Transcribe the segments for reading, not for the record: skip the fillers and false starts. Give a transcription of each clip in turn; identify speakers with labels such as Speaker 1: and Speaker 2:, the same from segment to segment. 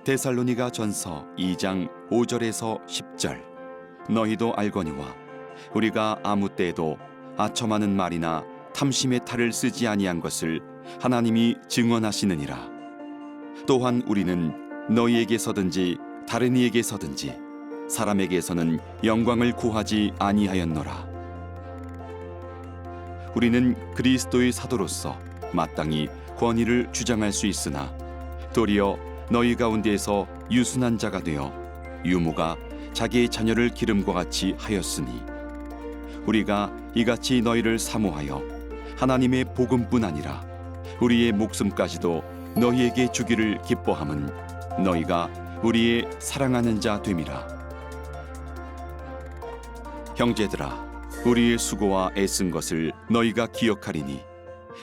Speaker 1: 데살로니가 전서 2장 5절에서 10절. 너희도 알거니와 우리가 아무 때에도 아첨하는 말이나 탐심의 탈을 쓰지 아니한 것을 하나님이 증언하시느니라. 또한 우리는 너희에게서든지 다른 이에게서든지 사람에게서는 영광을 구하지 아니하였노라. 우리는 그리스도의 사도로서 마땅히 권위를 주장할 수 있으나 도리어 너희 가운데에서 유순한 자가 되어 유모가 자기의 자녀를 기름과 같이 하였으니 우리가 이같이 너희를 사모하여 하나님의 복음뿐 아니라 우리의 목숨까지도 너희에게 주기를 기뻐함은 너희가 우리의 사랑하는 자 됨이라. 형제들아, 우리의 수고와 애쓴 것을 너희가 기억하리니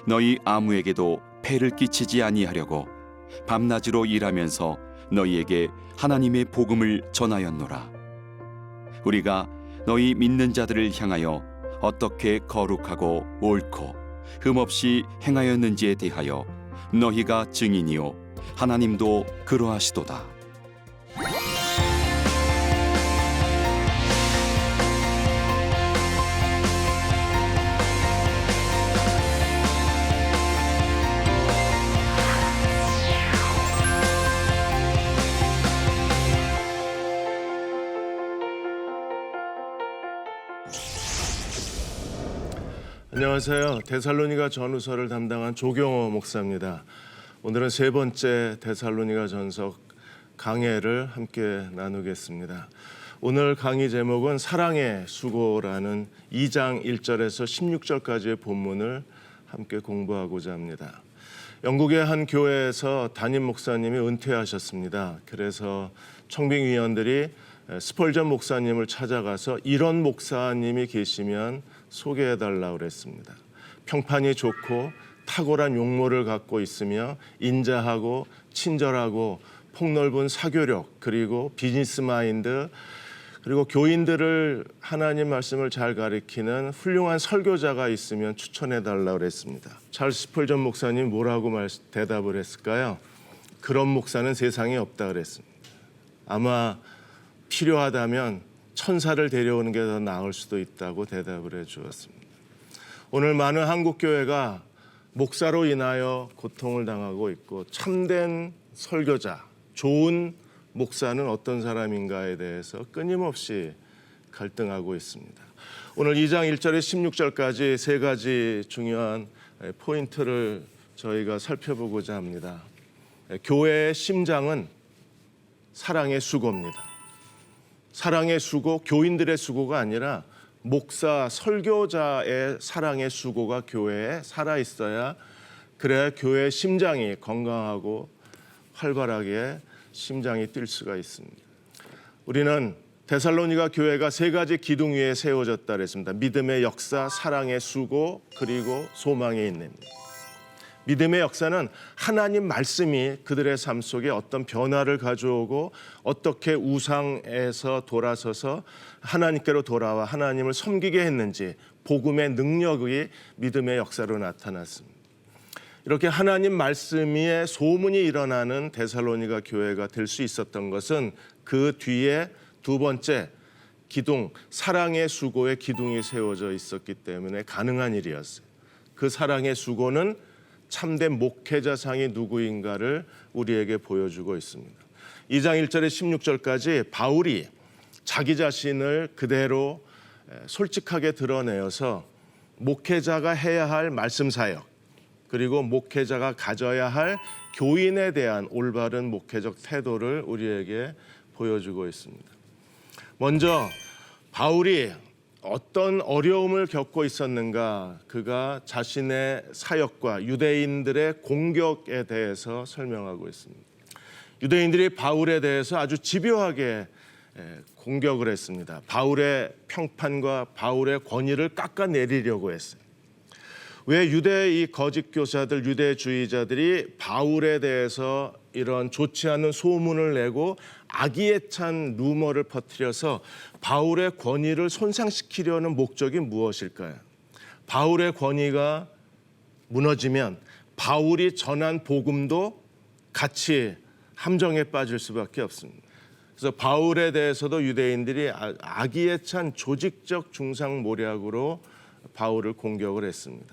Speaker 1: 너희 아무에게도 폐를 끼치지 아니하려고 밤낮으로 일하면서 너희에게 하나님의 복음을 전하였노라. 우리가 너희 믿는 자들을 향하여 어떻게 거룩하고 옳고 흠없이 행하였는지에 대하여 너희가 증인이요 하나님도 그러하시도다.
Speaker 2: 안녕하세요. 데살로니가 전후서를 담당한 조경호 목사입니다. 오늘은 세 번째 데살로니가 전서 강해를 함께 나누겠습니다. 오늘 강의 제목은 사랑의 수고라는 2장 1절에서 16절까지의 본문을 함께 공부하고자 합니다. 영국의 한 교회에서 담임 목사님이 은퇴하셨습니다. 그래서 청빙위원들이 스펄전 목사님을 찾아가서 이런 목사님이 계시면 소개해달라고 그랬습니다. 평판이 좋고 탁월한 용모를 갖고 있으며 인자하고 친절하고 폭넓은 사교력, 그리고 비즈니스 마인드, 그리고 교인들을 하나님 말씀을 잘 가리키는 훌륭한 설교자가 있으면 추천해달라고 그랬습니다. 찰스 스펄전 목사님 뭐라고 대답을 했을까요? 그런 목사는 세상에 없다 그랬습니다. 아마 필요하다면 천사를 데려오는 게 더 나을 수도 있다고 대답을 해 주었습니다. 오늘 많은 한국 교회가 목사로 인하여 고통을 당하고 있고 참된 설교자, 좋은 목사는 어떤 사람인가에 대해서 끊임없이 갈등하고 있습니다. 오늘 2장 1절에 16절까지 세 가지 중요한 포인트를 저희가 살펴보고자 합니다. 교회의 심장은 사랑의 수고입니다. 사랑의 수고, 교인들의 수고가 아니라 목사, 설교자의 사랑의 수고가 교회에 살아있어야, 그래야 교회의 심장이 건강하고 활발하게 심장이 뛸 수가 있습니다. 우리는 데살로니가 교회가 세 가지 기둥 위에 세워졌다 그랬습니다. 믿음의 역사, 사랑의 수고, 그리고 소망의 인내입니다. 믿음의 역사는 하나님 말씀이 그들의 삶 속에 어떤 변화를 가져오고 어떻게 우상에서 돌아서서 하나님께로 돌아와 하나님을 섬기게 했는지 복음의 능력이 믿음의 역사로 나타났습니다. 이렇게 하나님 말씀 위에 소문이 일어나는 데살로니가 교회가 될 수 있었던 것은 그 뒤에 두 번째 기둥, 사랑의 수고의 기둥이 세워져 있었기 때문에 가능한 일이었어요. 그 사랑의 수고는 참된 목회자상이 누구인가를 우리에게 보여주고 있습니다. 2장 1절에 16절까지 바울이 자기 자신을 그대로 솔직하게 드러내어서 목회자가 해야 할 말씀 사역, 그리고 목회자가 가져야 할 교인에 대한 올바른 목회적 태도를 우리에게 보여주고 있습니다. 먼저 바울이 어떤 어려움을 겪고 있었는가, 그가 자신의 사역과 유대인들의 공격에 대해서 설명하고 있습니다. 유대인들이 바울에 대해서 아주 집요하게 공격을 했습니다. 바울의 평판과 바울의 권위를 깎아내리려고 했어요. 왜 이 거짓 교사들, 유대주의자들이 바울에 대해서 이런 좋지 않은 소문을 내고 악의찬 루머를 퍼뜨려서 바울의 권위를 손상시키려는 목적이 무엇일까요? 바울의 권위가 무너지면 바울이 전한 복음도 같이 함정에 빠질 수밖에 없습니다. 그래서 바울에 대해서도 유대인들이 악의에 찬 조직적 중상모략으로 바울을 공격을 했습니다.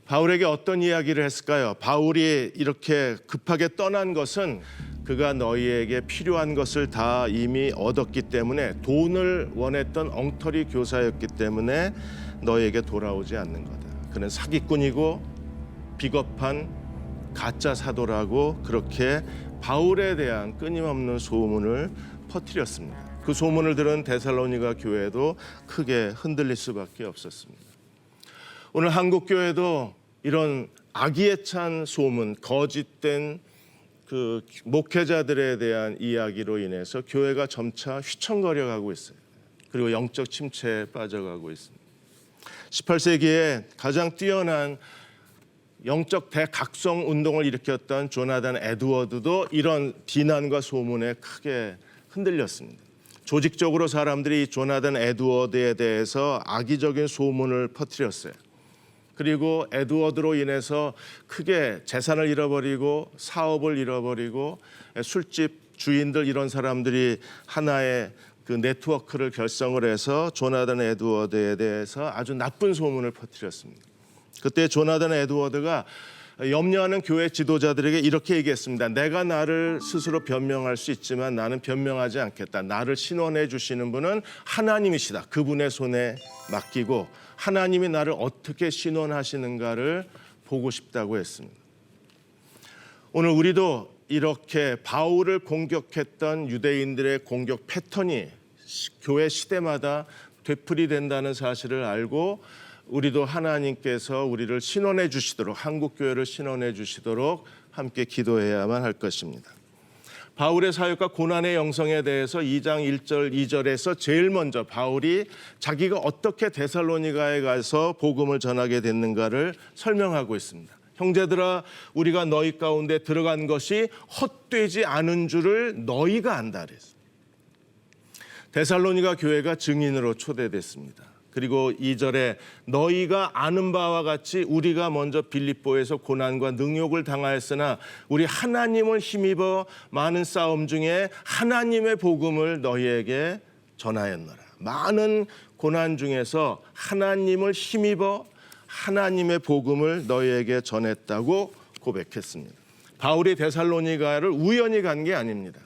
Speaker 2: 바울에게 어떤 이야기를 했을까요? 바울이 이렇게 급하게 떠난 것은 그가 너희에게 필요한 것을 다 이미 얻었기 때문에, 돈을 원했던 엉터리 교사였기 때문에 너희에게 돌아오지 않는 거다. 그는 사기꾼이고 비겁한 가짜 사도라고 그렇게 바울에 대한 끊임없는 소문을 퍼뜨렸습니다. 그 소문을 들은 데살로니가 교회도 크게 흔들릴 수밖에 없었습니다. 오늘 한국 교회도 이런 악의에 찬 소문, 거짓된 그 목회자들에 대한 이야기로 인해서 교회가 점차 휘청거려 가고 있어요. 그리고 영적 침체에 빠져가고 있습니다. 18세기에 가장 뛰어난 영적 대각성 운동을 일으켰던 조나단 에드워드도 이런 비난과 소문에 크게 흔들렸습니다. 조직적으로 사람들이 조나단 에드워드에 대해서 악의적인 소문을 퍼뜨렸어요. 그리고 에드워드로 인해서 크게 재산을 잃어버리고 사업을 잃어버리고 술집 주인들, 이런 사람들이 하나의 그 네트워크를 결성을 해서 조나단 에드워드에 대해서 아주 나쁜 소문을 퍼뜨렸습니다. 그때 조나단 에드워드가 염려하는 교회 지도자들에게 이렇게 얘기했습니다. 내가 나를 스스로 변명할 수 있지만 나는 변명하지 않겠다. 나를 신원해 주시는 분은 하나님이시다. 그분의 손에 맡기고 하나님이 나를 어떻게 신원하시는가를 보고 싶다고 했습니다. 오늘 우리도 이렇게 바울을 공격했던 유대인들의 공격 패턴이 교회 시대마다 되풀이된다는 사실을 알고 우리도 하나님께서 우리를 신원해 주시도록, 한국 교회를 신원해 주시도록 함께 기도해야만 할 것입니다. 바울의 사역과 고난의 영성에 대해서 2장 1절 2절에서 제일 먼저 바울이 자기가 어떻게 데살로니가에 가서 복음을 전하게 됐는가를 설명하고 있습니다. 형제들아, 우리가 너희 가운데 들어간 것이 헛되지 않은 줄을 너희가 안다 그랬어요. 데살로니가 교회가 증인으로 초대됐습니다. 그리고 2절에 너희가 아는 바와 같이 우리가 먼저 빌립보에서 고난과 능욕을 당하였으나 우리 하나님을 힘입어 많은 싸움 중에 하나님의 복음을 너희에게 전하였노라. 많은 고난 중에서 하나님을 힘입어 하나님의 복음을 너희에게 전했다고 고백했습니다. 바울이 데살로니가를 우연히 간 게 아닙니다.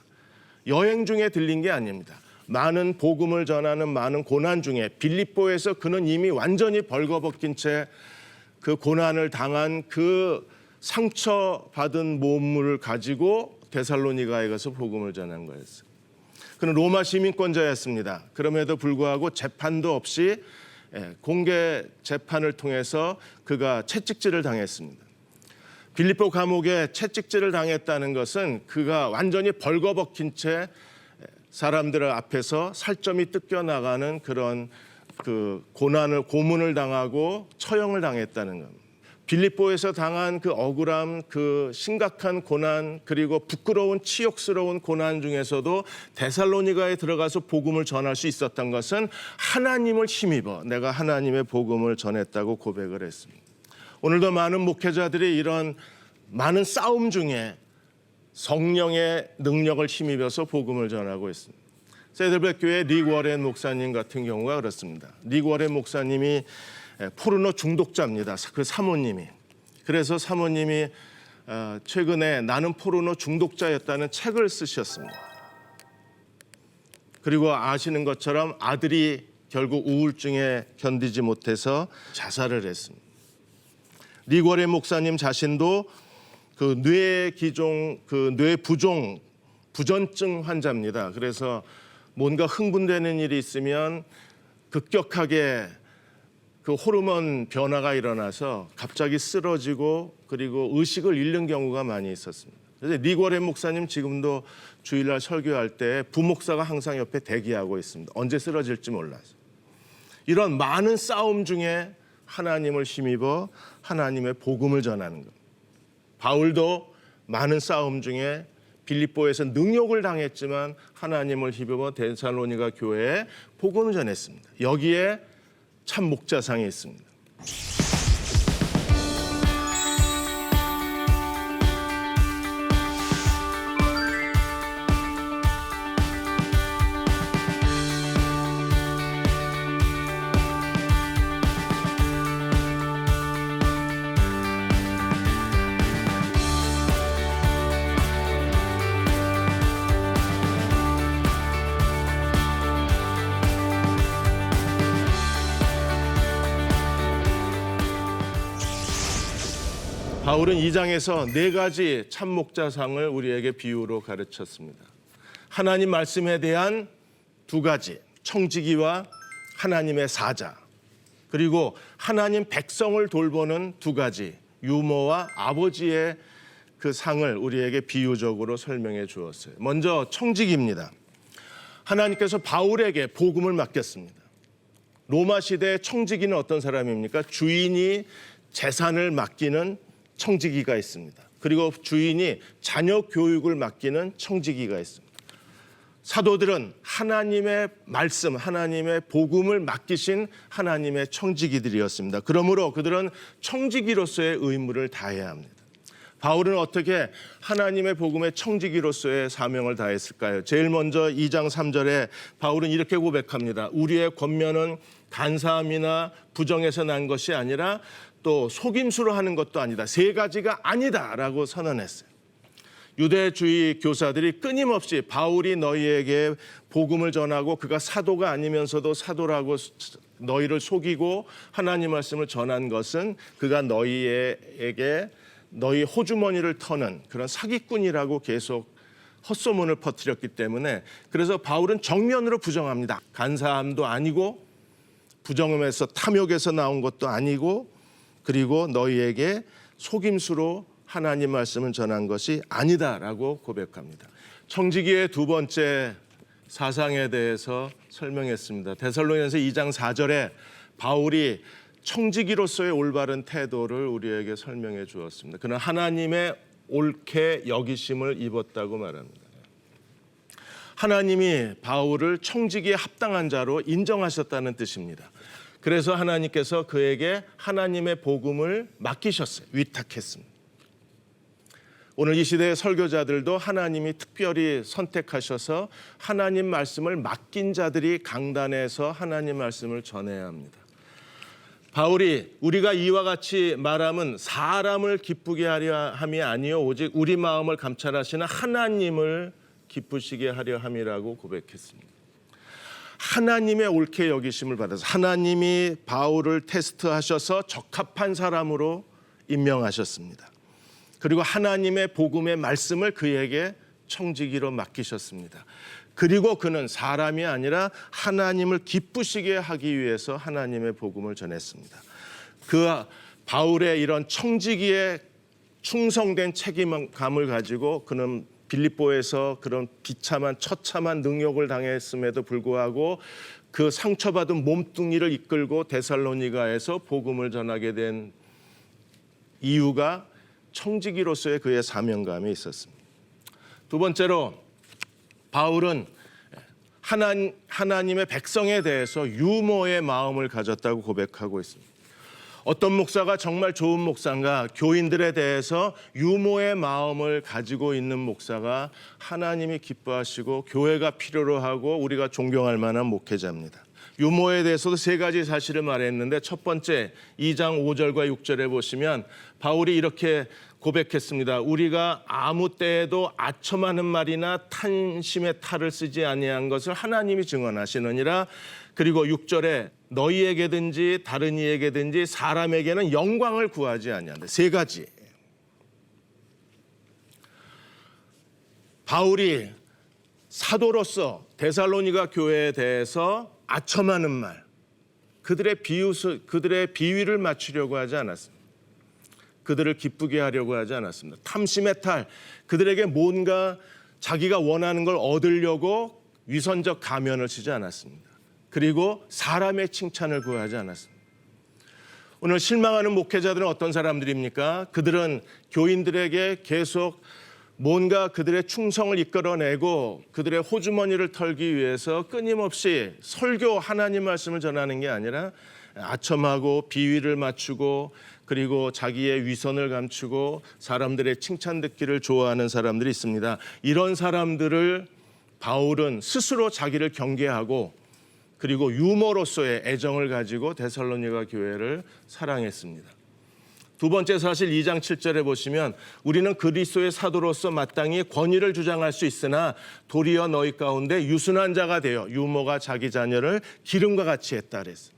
Speaker 2: 여행 중에 들린 게 아닙니다. 많은 복음을 전하는 많은 고난 중에 빌립보에서 그는 이미 완전히 벌거벗긴 채 그 고난을 당한 그 상처받은 몸을 가지고 데살로니가에 가서 복음을 전한 거였어요. 그는 로마 시민권자였습니다. 그럼에도 불구하고 재판도 없이 공개 재판을 통해서 그가 채찍질을 당했습니다. 빌립보 감옥에 채찍질을 당했다는 것은 그가 완전히 벌거벗긴 채 사람들 앞에서 살점이 뜯겨나가는 그런 그 고문을 당하고 처형을 당했다는 겁니다. 빌립보에서 당한 그 억울함, 그 심각한 고난, 그리고 부끄러운 치욕스러운 고난 중에서도 데살로니가에 들어가서 복음을 전할 수 있었던 것은 하나님을 힘입어 내가 하나님의 복음을 전했다고 고백을 했습니다. 오늘도 많은 목회자들이 이런 많은 싸움 중에 성령의 능력을 힘입어서 복음을 전하고 있습니다. 세들백 교회 릭 워렌 목사님 같은 경우가 그렇습니다. 릭 워렌 목사님이 포르노 중독자입니다. 그 사모님이. 그래서 사모님이 최근에 나는 포르노 중독자였다는 책을 쓰셨습니다. 그리고 아시는 것처럼 아들이 결국 우울증에 견디지 못해서 자살을 했습니다. 릭 워렌 목사님 자신도 그 뇌 부전증 환자입니다. 그래서 뭔가 흥분되는 일이 있으면 급격하게 그 호르몬 변화가 일어나서 갑자기 쓰러지고 그리고 의식을 잃는 경우가 많이 있었습니다. 그래서 릭 워렌 목사님 지금도 주일날 설교할 때 부목사가 항상 옆에 대기하고 있습니다. 언제 쓰러질지 몰라서. 이런 많은 싸움 중에 하나님을 힘입어 하나님의 복음을 전하는 것. 바울도 많은 싸움 중에 빌립보에서 능욕을 당했지만 하나님을 힘입어 데살로니가 교회에 복음을 전했습니다. 여기에 참 목자상이 있습니다. 바울은 2장에서 4가지 참목자상을 우리에게 비유로 가르쳤습니다. 하나님 말씀에 대한 2가지, 청지기와 하나님의 사자, 그리고 하나님 백성을 돌보는 2가지, 유모와 아버지의 그 상을 우리에게 비유적으로 설명해 주었어요. 먼저 청지기입니다. 하나님께서 바울에게 복음을 맡겼습니다. 로마 시대의 청지기는 어떤 사람입니까? 주인이 재산을 맡기는 청지기가 있습니다. 그리고 주인이 자녀 교육을 맡기는 청지기가 있습니다. 사도들은 하나님의 말씀, 하나님의 복음을 맡기신 하나님의 청지기들이었습니다. 그러므로 그들은 청지기로서의 의무를 다해야 합니다. 바울은 어떻게 하나님의 복음의 청지기로서의 사명을 다했을까요? 제일 먼저 2장 3절에 바울은 이렇게 고백합니다. 우리의 권면은 간사함이나 부정에서 난 것이 아니라 또 속임수로 하는 것도 아니다. 3가지가 아니다라고 선언했어요. 유대주의 교사들이 끊임없이 바울이 너희에게 복음을 전하고 그가 사도가 아니면서도 사도라고 너희를 속이고 하나님 말씀을 전한 것은 그가 너희에게 너희 호주머니를 터는 그런 사기꾼이라고 계속 헛소문을 퍼뜨렸기 때문에 그래서 바울은 정면으로 부정합니다. 간사함도 아니고 부정함에서 탐욕에서 나온 것도 아니고 그리고 너희에게 속임수로 하나님 말씀을 전한 것이 아니다라고 고백합니다. 청지기의 2번째 사상에 대해서 설명했습니다. 데살로니가서 2장 4절에 바울이 청지기로서의 올바른 태도를 우리에게 설명해 주었습니다. 그는 하나님의 옳게 여기심을 입었다고 말합니다. 하나님이 바울을 청지기에 합당한 자로 인정하셨다는 뜻입니다. 그래서 하나님께서 그에게 하나님의 복음을 맡기셨어요. 위탁했습니다. 오늘 이 시대의 설교자들도 하나님이 특별히 선택하셔서 하나님 말씀을 맡긴 자들이 강단에서 하나님 말씀을 전해야 합니다. 바울이 우리가 이와 같이 말함은 사람을 기쁘게 하려 함이 아니요 오직 우리 마음을 감찰하시는 하나님을 기쁘시게 하려 함이라고 고백했습니다. 하나님의 옳게 여기심을 받아서 하나님이 바울을 테스트하셔서 적합한 사람으로 임명하셨습니다. 그리고 하나님의 복음의 말씀을 그에게 청지기로 맡기셨습니다. 그리고 그는 사람이 아니라 하나님을 기쁘시게 하기 위해서 하나님의 복음을 전했습니다. 그 바울의 이런 청지기에 충성된 책임감을 가지고 그는 빌립보에서 그런 비참한 처참한 능욕을 당했음에도 불구하고 그 상처받은 몸뚱이를 이끌고 데살로니가에서 복음을 전하게 된 이유가 청지기로서의 그의 사명감이 있었습니다. 2번째로 바울은 하나님의 백성에 대해서 유모의 마음을 가졌다고 고백하고 있습니다. 어떤 목사가 정말 좋은 목사인가? 교인들에 대해서 유모의 마음을 가지고 있는 목사가 하나님이 기뻐하시고 교회가 필요로 하고 우리가 존경할 만한 목회자입니다. 유모에 대해서도 3가지 사실을 말했는데 첫 번째 2장 5절과 6절에 보시면 바울이 이렇게 고백했습니다. 우리가 아무 때에도 아첨하는 말이나 탄심의 탈을 쓰지 아니한 것을 하나님이 증언하시느니라. 그리고 6절에 너희에게든지 다른 이에게든지 사람에게는 영광을 구하지 아니한다. 3가지. 바울이 사도로서 데살로니가 교회에 대해서 아첨하는 말, 그들의 비위를 맞추려고 하지 않았습니다. 그들을 기쁘게 하려고 하지 않았습니다. 탐심의 탈, 그들에게 뭔가 자기가 원하는 걸 얻으려고 위선적 가면을 쓰지 않았습니다. 그리고 사람의 칭찬을 구하지 않았습니다. 오늘 실망하는 목회자들은 어떤 사람들입니까? 그들은 교인들에게 계속 뭔가 그들의 충성을 이끌어내고 그들의 호주머니를 털기 위해서 끊임없이 설교 하나님 말씀을 전하는 게 아니라 아첨하고 비위를 맞추고 그리고 자기의 위선을 감추고 사람들의 칭찬 듣기를 좋아하는 사람들이 있습니다. 이런 사람들을 바울은 스스로 자기를 경계하고 그리고 유머로서의 애정을 가지고 데살로니가 교회를 사랑했습니다. 2번째 사실 2장 7절에 보시면 우리는 그리스도의 사도로서 마땅히 권위를 주장할 수 있으나 도리어 너희 가운데 유순한 자가 되어 유모가 자기 자녀를 기름과 같이 했다 그랬어요.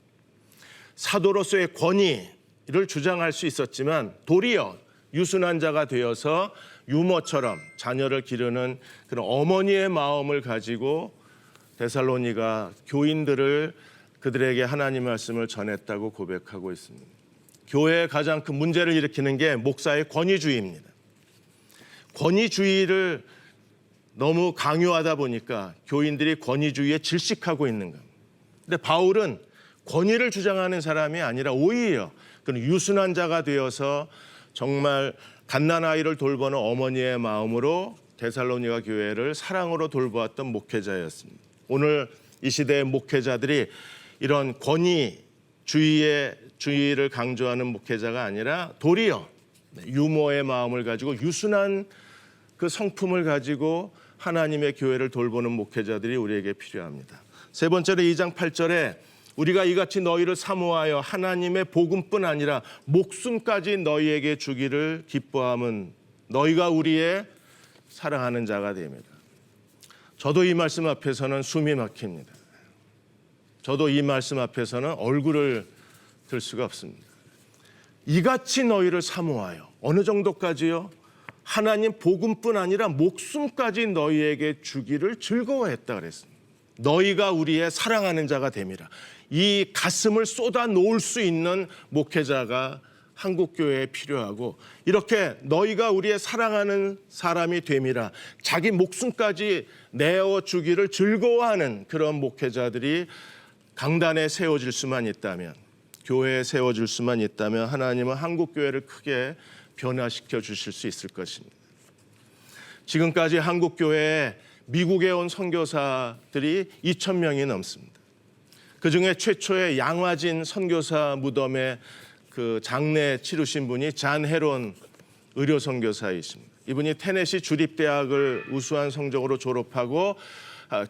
Speaker 2: 사도로서의 권위를 주장할 수 있었지만 도리어 유순한 자가 되어서 유모처럼 자녀를 기르는 그런 어머니의 마음을 가지고 데살로니가 교인들을 그들에게 하나님 말씀을 전했다고 고백하고 있습니다. 교회의 가장 큰 문제를 일으키는 게 목사의 권위주의입니다. 권위주의를 너무 강요하다 보니까 교인들이 권위주의에 질식하고 있는 겁니다. 근데 바울은 권위를 주장하는 사람이 아니라 오히려 그런 유순한 자가 되어서 정말 갓난아이를 돌보는 어머니의 마음으로 데살로니가 교회를 사랑으로 돌보았던 목회자였습니다. 오늘 이 시대의 목회자들이 이런 권위주의를 강조하는 목회자가 아니라 도리어 유모의 마음을 가지고 유순한 그 성품을 가지고 하나님의 교회를 돌보는 목회자들이 우리에게 필요합니다. 세 번째로 2장 8절에 우리가 이같이 너희를 사모하여 하나님의 복음뿐 아니라 목숨까지 너희에게 주기를 기뻐함은 너희가 우리의 사랑하는 자가 됩니다. 저도 이 말씀 앞에서는 숨이 막힙니다. 저도 이 말씀 앞에서는 얼굴을 들 수가 없습니다. 이같이 너희를 사모하여 어느 정도까지요? 하나님 복음뿐 아니라 목숨까지 너희에게 주기를 즐거워했다 그랬습니다. 너희가 우리의 사랑하는 자가 됨이라. 이 가슴을 쏟아 놓을 수 있는 목회자가 한국교회에 필요하고 이렇게 너희가 우리의 사랑하는 사람이 됨이라 자기 목숨까지 내어주기를 즐거워하는 그런 목회자들이 강단에 세워질 수만 있다면 교회에 세워질 수만 있다면 하나님은 한국교회를 크게 변화시켜 주실 수 있을 것입니다. 지금까지 한국교회에 미국에 온 선교사들이 2,000명이 넘습니다. 그중에 최초의 양화진 선교사 무덤에 그 장례 치르신 분이 잔 헤론 의료 선교사이십니다. 이분이 테네시 주립대학을 우수한 성적으로 졸업하고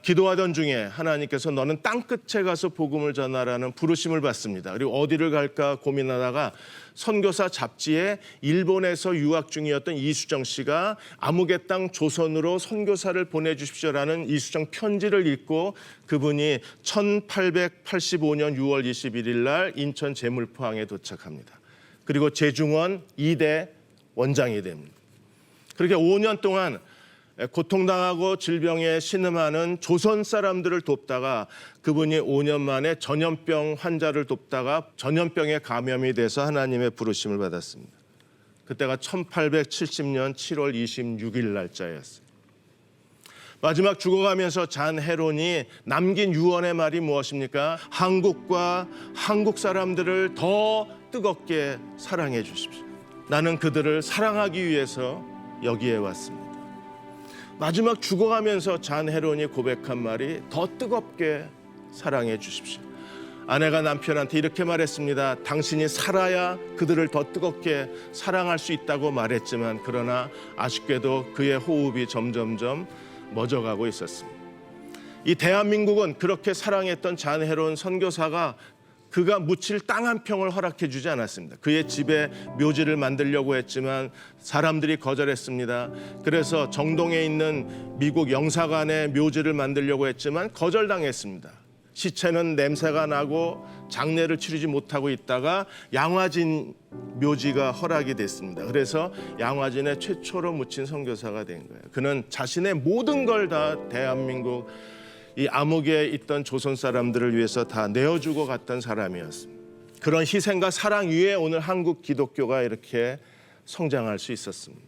Speaker 2: 기도하던 중에 하나님께서 너는 땅끝에 가서 복음을 전하라는 부르심을 받습니다. 그리고 어디를 갈까 고민하다가 선교사 잡지에 일본에서 유학 중이었던 이수정 씨가 아무개 땅 조선으로 선교사를 보내주십시오라는 이수정 편지를 읽고 그분이 1885년 6월 21일 날 인천 제물포항에 도착합니다. 그리고 제중원 2대 원장이 됩니다. 그렇게 5년 동안 고통당하고 질병에 신음하는 조선 사람들을 돕다가 그분이 5년 만에 전염병 환자를 돕다가 전염병에 감염이 돼서 하나님의 부르심을 받았습니다. 그때가 1870년 7월 26일 날짜였어요. 마지막 죽어가면서 잔 헤론이 남긴 유언의 말이 무엇입니까? 한국과 한국 사람들을 더 뜨겁게 사랑해 주십시오. 나는 그들을 사랑하기 위해서 여기에 왔습니다. 마지막 죽어가면서 잔 헤론이 고백한 말이 더 뜨겁게 사랑해 주십시오. 아내가 남편한테 이렇게 말했습니다. 당신이 살아야 그들을 더 뜨겁게 사랑할 수 있다고 말했지만 그러나 아쉽게도 그의 호흡이 점점점 멎어가고 있었습니다. 이 대한민국은 그렇게 사랑했던 잔 헤론 선교사가 그가 묻힐 땅 한 평을 허락해 주지 않았습니다. 그의 집에 묘지를 만들려고 했지만 사람들이 거절했습니다. 그래서 정동에 있는 미국 영사관에 묘지를 만들려고 했지만 거절당했습니다. 시체는 냄새가 나고 장례를 치르지 못하고 있다가 양화진 묘지가 허락이 됐습니다. 그래서 양화진에 최초로 묻힌 선교사가 된 거예요. 그는 자신의 모든 걸 다 대한민국 이 암흑에 있던 조선 사람들을 위해서 다 내어주고 갔던 사람이었습니다. 그런 희생과 사랑 위에 오늘 한국 기독교가 이렇게 성장할 수 있었습니다.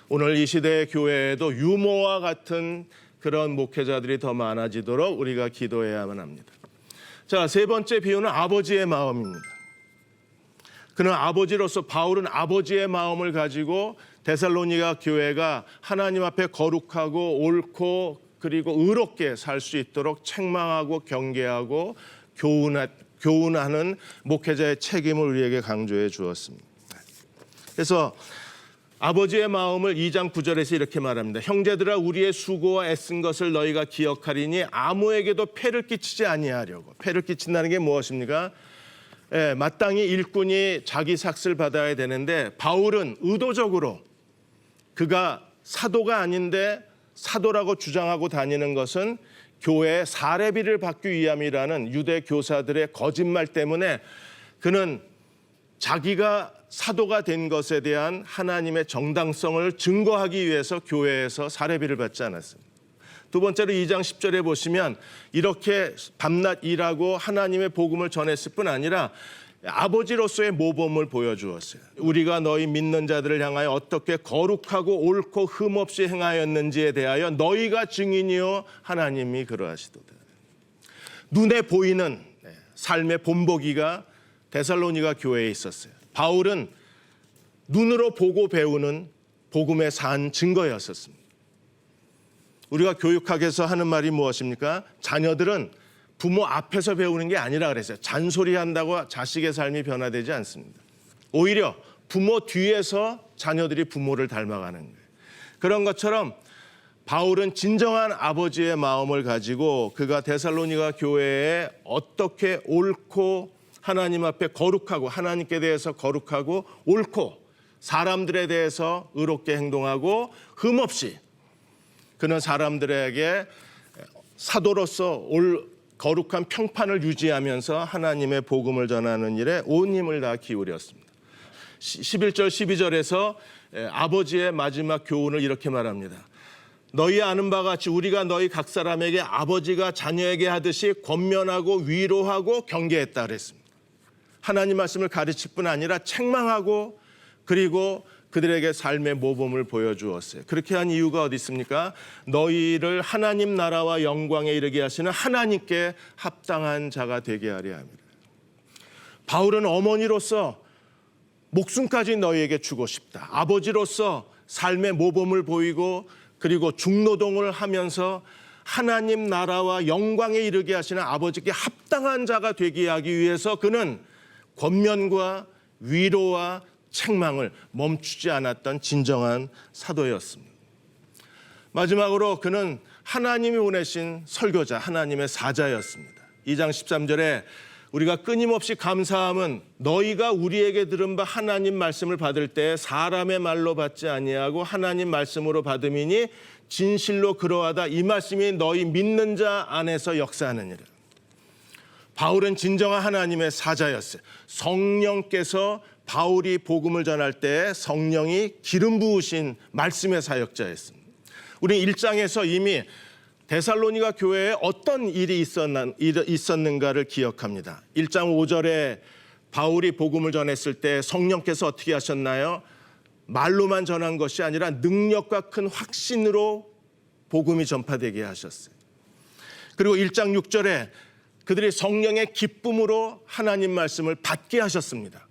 Speaker 2: 오늘 이 시대의 교회에도 유모와 같은 그런 목회자들이 더 많아지도록 우리가 기도해야만 합니다. 자, 세 번째 비유는 아버지의 마음입니다. 그는 아버지로서 바울은 아버지의 마음을 가지고 데살로니가 교회가 하나님 앞에 거룩하고 옳고 그리고 의롭게 살 수 있도록 책망하고 경계하고 교훈하는 목회자의 책임을 우리에게 강조해 주었습니다. 그래서 아버지의 마음을 2장 9절에서 이렇게 말합니다. 형제들아 우리의 수고와 애쓴 것을 너희가 기억하리니 아무에게도 폐를 끼치지 아니하려고. 폐를 끼친다는 게 무엇입니까? 마땅히 일꾼이 자기 삭슬 받아야 되는데 바울은 의도적으로 그가 사도가 아닌데 사도라고 주장하고 다니는 것은 교회의 사례비를 받기 위함이라는 유대 교사들의 거짓말 때문에 그는 자기가 사도가 된 것에 대한 하나님의 정당성을 증거하기 위해서 교회에서 사례비를 받지 않았습니다. 두 번째로 2장 10절에 보시면 이렇게 밤낮 일하고 하나님의 복음을 전했을 뿐 아니라 아버지로서의 모범을 보여주었어요. 우리가 너희 믿는 자들을 향하여 어떻게 거룩하고 옳고 흠없이 행하였는지에 대하여 너희가 증인이요 하나님이 그러하시도다. 눈에 보이는 삶의 본보기가 데살로니가 교회에 있었어요. 바울은 눈으로 보고 배우는 복음의 산 증거였었습니다. 우리가 교육학에서 하는 말이 무엇입니까? 자녀들은 부모 앞에서 배우는 게 아니라 그랬어요. 잔소리한다고 자식의 삶이 변화되지 않습니다. 오히려 부모 뒤에서 자녀들이 부모를 닮아가는 거예요. 그런 것처럼 바울은 진정한 아버지의 마음을 가지고 그가 데살로니가 교회에 어떻게 옳고 하나님 앞에 거룩하고 하나님께 대해서 거룩하고 옳고 사람들에 대해서 의롭게 행동하고 흠없이 그는 사람들에게 사도로서 거룩한 평판을 유지하면서 하나님의 복음을 전하는 일에 온 힘을 다 기울였습니다. 11절 12절에서 아버지의 마지막 교훈을 이렇게 말합니다. 너희 아는 바 같이 우리가 너희 각 사람에게 아버지가 자녀에게 하듯이 권면하고 위로하고 경계했다 그랬습니다. 하나님 말씀을 가르칠 뿐 아니라 책망하고 그리고 그들에게 삶의 모범을 보여주었어요. 그렇게 한 이유가 어디 있습니까? 너희를 하나님 나라와 영광에 이르게 하시는 하나님께 합당한 자가 되게 하려 합니다. 바울은 어머니로서 목숨까지 너희에게 주고 싶다. 아버지로서 삶의 모범을 보이고 그리고 중노동을 하면서 하나님 나라와 영광에 이르게 하시는 아버지께 합당한 자가 되게 하기 위해서 그는 권면과 위로와 책망을 멈추지 않았던 진정한 사도였습니다. 마지막으로 그는 하나님이 보내신 설교자, 하나님의 사자였습니다. 2장 13절에 우리가 끊임없이 감사함은 너희가 우리에게 들은 바 하나님 말씀을 받을 때 사람의 말로 받지 아니하고 하나님 말씀으로 받음이니 진실로 그러하다. 이 말씀이 너희 믿는 자 안에서 역사하느니라. 바울은 진정한 하나님의 사자였어요. 성령께서 바울이 복음을 전할 때 성령이 기름 부으신 말씀의 사역자였습니다. 우리는 1장에서 이미 데살로니가 교회에 어떤 일이 있었는가를 기억합니다. 1장 5절에 바울이 복음을 전했을 때 성령께서 어떻게 하셨나요? 말로만 전한 것이 아니라 능력과 큰 확신으로 복음이 전파되게 하셨어요. 그리고 1장 6절에 그들이 성령의 기쁨으로 하나님 말씀을 받게 하셨습니다.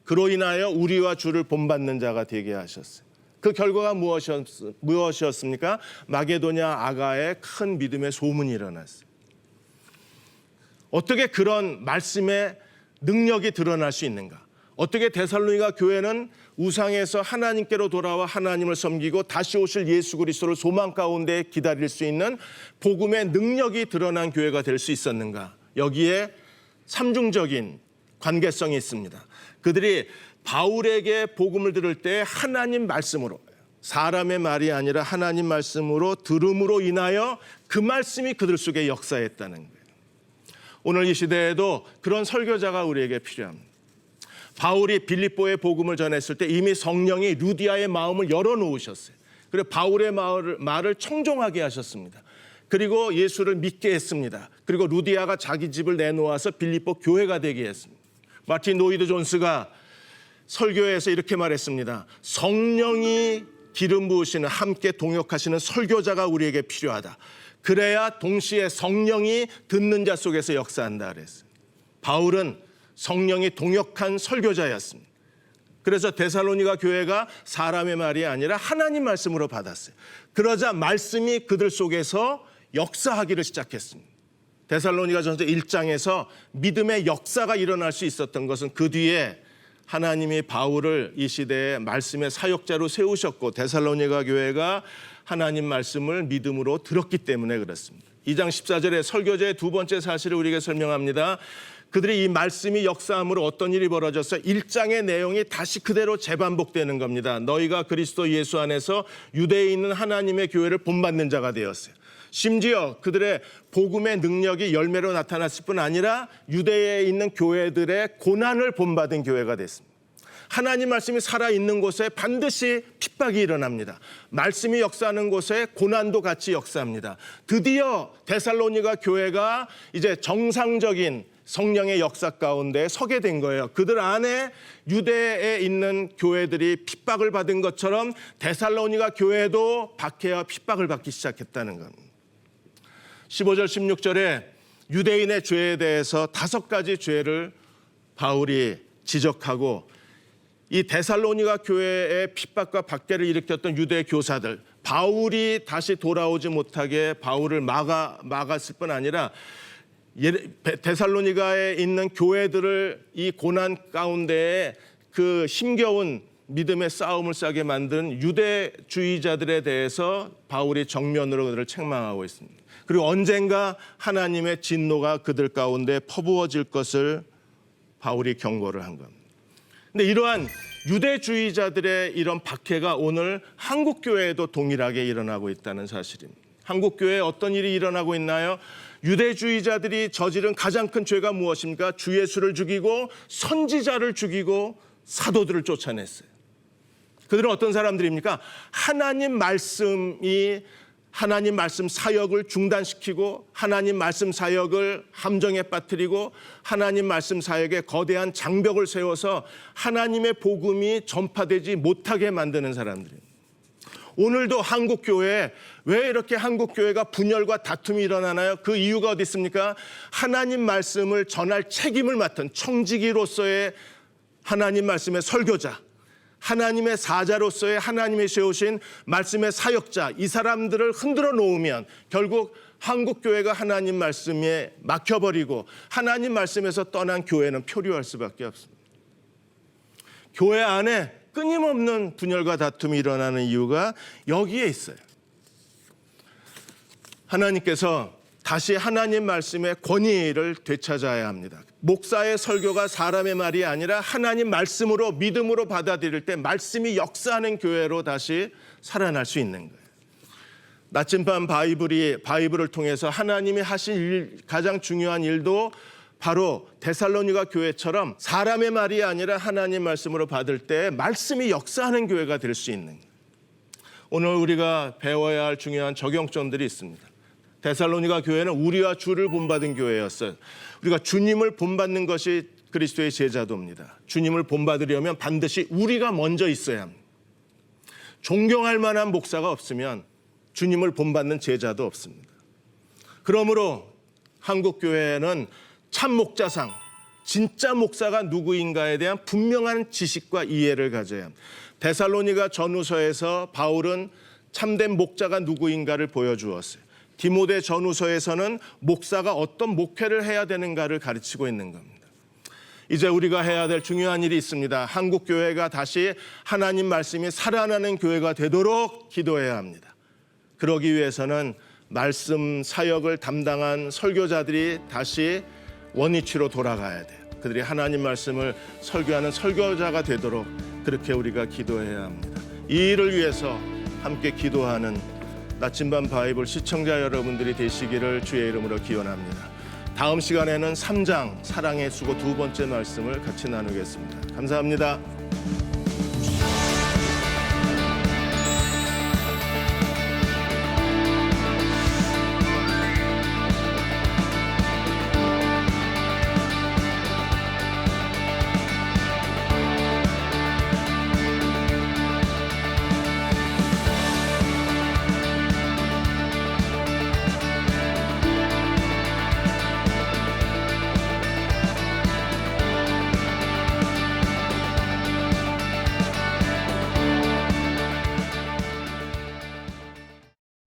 Speaker 2: 그로 인하여 우리와 주를 본받는 자가 되게 하셨어요. 그 결과가 무엇이었습니까? 마게도냐 아가의 큰 믿음의 소문이 일어났어요. 어떻게 그런 말씀의 능력이 드러날 수 있는가? 어떻게 데살로니가 교회는 우상에서 하나님께로 돌아와 하나님을 섬기고 다시 오실 예수 그리스도를 소망 가운데 기다릴 수 있는 복음의 능력이 드러난 교회가 될 수 있었는가? 여기에 삼중적인 관계성이 있습니다. 그들이 바울에게 복음을 들을 때 하나님 말씀으로, 사람의 말이 아니라 하나님 말씀으로 들음으로 인하여 그 말씀이 그들 속에 역사했다는 거예요. 오늘 이 시대에도 그런 설교자가 우리에게 필요합니다. 바울이 빌립보에 복음을 전했을 때 이미 성령이 루디아의 마음을 열어놓으셨어요. 그리고 바울의 말을 청종하게 하셨습니다. 그리고 예수를 믿게 했습니다. 그리고 루디아가 자기 집을 내놓아서 빌립보 교회가 되게 했습니다. 마틴 노이드 존스가 설교에서 이렇게 말했습니다. 성령이 기름 부으시는 함께 동역하시는 설교자가 우리에게 필요하다. 그래야 동시에 성령이 듣는 자 속에서 역사한다 그랬어요. 바울은 성령이 동역한 설교자였습니다. 그래서 데살로니가 교회가 사람의 말이 아니라 하나님 말씀으로 받았어요. 그러자 말씀이 그들 속에서 역사하기를 시작했습니다. 데살로니가전서 1장에서 믿음의 역사가 일어날 수 있었던 것은 그 뒤에 하나님이 바울을 이 시대에 말씀의 사역자로 세우셨고 데살로니가 교회가 하나님 말씀을 믿음으로 들었기 때문에 그렇습니다. 2장 14절에 설교자의 두 번째 사실을 우리에게 설명합니다. 그들이 이 말씀이 역사함으로 어떤 일이 벌어졌어요? 1장의 내용이 다시 그대로 재반복되는 겁니다. 너희가 그리스도 예수 안에서 유대에 있는 하나님의 교회를 본받는 자가 되었어요. 심지어 그들의 복음의 능력이 열매로 나타났을 뿐 아니라 유대에 있는 교회들의 고난을 본받은 교회가 됐습니다. 하나님 말씀이 살아있는 곳에 반드시 핍박이 일어납니다. 말씀이 역사하는 곳에 고난도 같이 역사합니다. 드디어 데살로니가 교회가 이제 정상적인 성령의 역사 가운데 서게 된 거예요. 그들 안에 유대에 있는 교회들이 핍박을 받은 것처럼 데살로니가 교회도 박해와 핍박을 받기 시작했다는 겁니다. 15절 16절에 유대인의 죄에 대해서 5가지 죄를 바울이 지적하고 이 데살로니가 교회의 핍박과 박해를 일으켰던 유대 교사들, 바울이 다시 돌아오지 못하게 바울을 막았을 뿐 아니라 데살로니가에 있는 교회들을 이 고난 가운데에 그 힘겨운 믿음의 싸움을 싸게 만든 유대주의자들에 대해서 바울이 정면으로 그들을 책망하고 있습니다. 그리고 언젠가 하나님의 진노가 그들 가운데 퍼부어질 것을 바울이 경고를 한 겁니다. 근데 이러한 유대주의자들의 이런 박해가 오늘 한국교회에도 동일하게 일어나고 있다는 사실입니다. 한국교회에 어떤 일이 일어나고 있나요? 유대주의자들이 저지른 가장 큰 죄가 무엇입니까? 주 예수를 죽이고 선지자를 죽이고 사도들을 쫓아냈어요. 그들은 어떤 사람들입니까? 하나님 말씀 사역을 중단시키고 하나님 말씀 사역을 함정에 빠뜨리고 하나님 말씀 사역에 거대한 장벽을 세워서 하나님의 복음이 전파되지 못하게 만드는 사람들입니다. 오늘도 한국교회에 왜 이렇게 한국교회가 분열과 다툼이 일어나나요? 그 이유가 어디 있습니까? 하나님 말씀을 전할 책임을 맡은 청지기로서의 하나님 말씀의 설교자, 하나님의 사자로서의 하나님이 세우신 말씀의 사역자, 이 사람들을 흔들어 놓으면 결국 한국교회가 하나님 말씀에 막혀버리고 하나님 말씀에서 떠난 교회는 표류할 수밖에 없습니다. 교회 안에 끊임없는 분열과 다툼이 일어나는 이유가 여기에 있어요. 하나님께서 다시 하나님 말씀의 권위를 되찾아야 합니다. 목사의 설교가 사람의 말이 아니라 하나님 말씀으로 믿음으로 받아들일 때 말씀이 역사하는 교회로 다시 살아날 수 있는 거예요. 나침반 바이블을 통해서 하나님이 하신 가장 중요한 일도 바로 데살로니가 교회처럼 사람의 말이 아니라 하나님 말씀으로 받을 때 말씀이 역사하는 교회가 될 수 있는 거예요. 오늘 우리가 배워야 할 중요한 적용점들이 있습니다. 데살로니가 교회는 우리와 주를 본받은 교회였어요. 우리가 주님을 본받는 것이 그리스도의 제자도입니다. 주님을 본받으려면 반드시 우리가 먼저 있어야 합니다. 존경할 만한 목사가 없으면 주님을 본받는 제자도 없습니다. 그러므로 한국교회는 참 목자상, 진짜 목사가 누구인가에 대한 분명한 지식과 이해를 가져야 합니다. 데살로니가 전후서에서 바울은 참된 목자가 누구인가를 보여주었어요. 디모데 전후서에서는 목사가 어떤 목회를 해야 되는가를 가르치고 있는 겁니다. 이제 우리가 해야 될 중요한 일이 있습니다. 한국교회가 다시 하나님 말씀이 살아나는 교회가 되도록 기도해야 합니다. 그러기 위해서는 말씀 사역을 담당한 설교자들이 다시 원위치로 돌아가야 돼요. 그들이 하나님 말씀을 설교하는 설교자가 되도록 그렇게 우리가 기도해야 합니다. 이 일을 위해서 함께 기도하는 나침반 바이블 시청자 여러분들이 되시기를 주의 이름으로 기원합니다. 다음 시간에는 3장 사랑의 수고 2번째 말씀을 같이 나누겠습니다. 감사합니다.